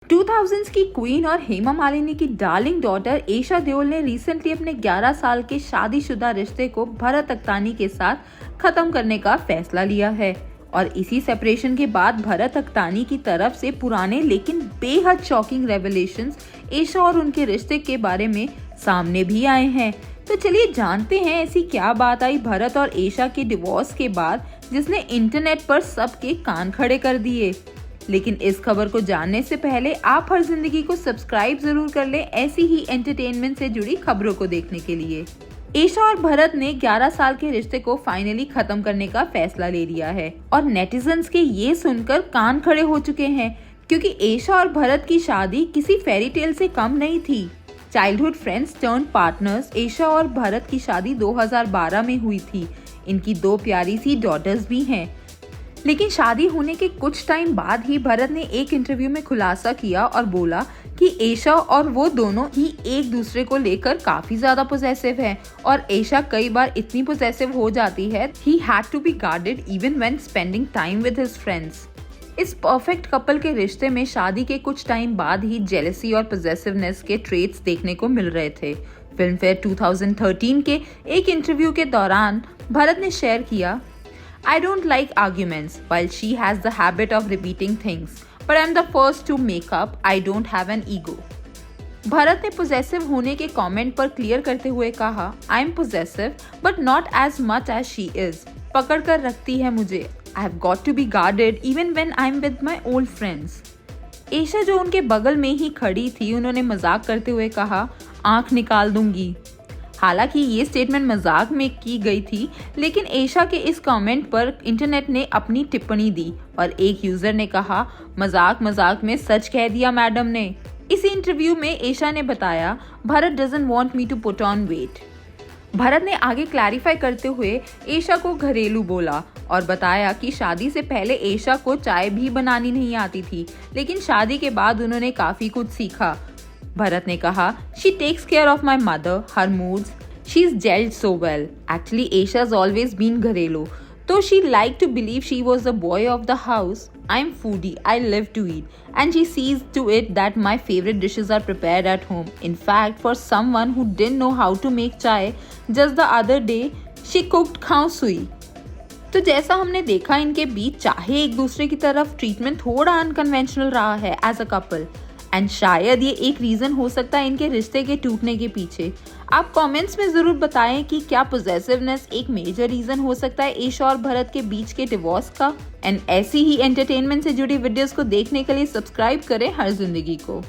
2000s की queen और हेमा मालिनी की डार्लिंग डॉटर ईशा देओल ने रिसेंटली अपने 11 साल के शादीशुदा रिश्ते को भरत अख्तानी के साथ खत्म करने का फैसला लिया है। और इसी सेपरेशन के बाद भरत अख्तानी की तरफ से पुराने लेकिन बेहद शॉकिंग रेवलेशंस ईशा और उनके रिश्ते के बारे में सामने भी आए हैं। तो चलिए जानते हैं ऐसी क्या बात आई भरत और ईशा के डिवोर्स के बाद जिसने इंटरनेट पर सबके कान खड़े कर दिए। लेकिन इस खबर को जानने से पहले आप हर जिंदगी को सब्सक्राइब जरूर कर लें ऐसी ही एंटरटेनमेंट से जुड़ी खबरों को देखने के लिए। ईशा और भरत ने 11 साल के रिश्ते को फाइनली खत्म करने का फैसला ले लिया है और नेटिजन्स के ये सुनकर कान खड़े हो चुके हैं, क्योंकि ईशा और भरत की शादी किसी फेरी टेल से कम नहीं थी। Childhood friends turn partners Isha और भरत की शादी 2012 में हुई थी। इनकी 2 प्यारी सी डॉटर्स भी हैं। लेकिन शादी होने के कुछ टाइम बाद ही भरत ने एक इंटरव्यू में खुलासा किया और बोला कि ईशा और वो दोनों ही एक दूसरे को लेकर काफी ज्यादा पोजेसिव हैं और ईशा कई बार इतनी पोजेसिव हो जाती है he had to be guarded even when spending time with his friends. इस परफेक्ट कपल के रिश्ते में शादी के कुछ टाइम बाद ही जेलसी और पोजेसिवनेस के ट्रेट्स देखने को मिल रहे थे। फिल्म फेयर 2013 के एक इंटरव्यू के दौरान भरत ने शेयर किया, I don't like arguments, while she has the habit of repeating things, but I'm the first to make up. I don't have an ego. Bharat ने possessive होने के कमेंट पर क्लियर करते हुए कहा, I'm possessive, but not as much as she is. पकड़ कर रखती है मुझे. I've got to be guarded even when I'm with my old friends. Isha जो उनके बगल में ही खड़ी थी, उन्होंने मजाक करते हुए कहा, आंख निकाल दूंगी। हालांकि ये स्टेटमेंट मजाक में की गई थी, लेकिन ईशा के इस कमेंट पर इंटरनेट ने अपनी टिप्पणी दी और एक यूजर ने कहा, मजाक मजाक में सच कह दिया मैडम ने। इसी इंटरव्यू में ईशा ने बताया, Bharat doesn't want me to put on weight. Bharat ने आगे क्लैरिफाई करते हुए ईशा को घरेलू बोला और बताया कि शादी से पहले ईशा को चाय भी बनानी नहीं आती थी, लेकिन शादी के बाद उन्होंने काफी कुछ सीखा। भरत ने कहा, she takes care of my mother, her moods, she's gelled so well. Actually, Aisha's always been घरेलू, though she liked to believe she was the boy of the house. I'm foodie, I live to eat, and she sees to it that my favorite dishes are prepared at home. In fact, for someone who didn't know how to make chai, just the other day, she cooked khao sui. तो जैसा हमने देखा, इनके बीच चाहे एक दूसरे की तरफ ट्रीटमेंट थोड़ा अनकन्वेंशनल रहा है एज अ कपल, एंड शायद ये एक रीजन हो सकता है इनके रिश्ते के टूटने के पीछे। आप कमेंट्स में जरूर बताएं कि क्या पोजेसिवनेस एक मेजर रीजन हो सकता है ईशा और भरत के बीच के डिवोर्स का। एंड ऐसी ही एंटरटेनमेंट से जुड़ी वीडियोस को देखने के लिए सब्सक्राइब करें हर जिंदगी को।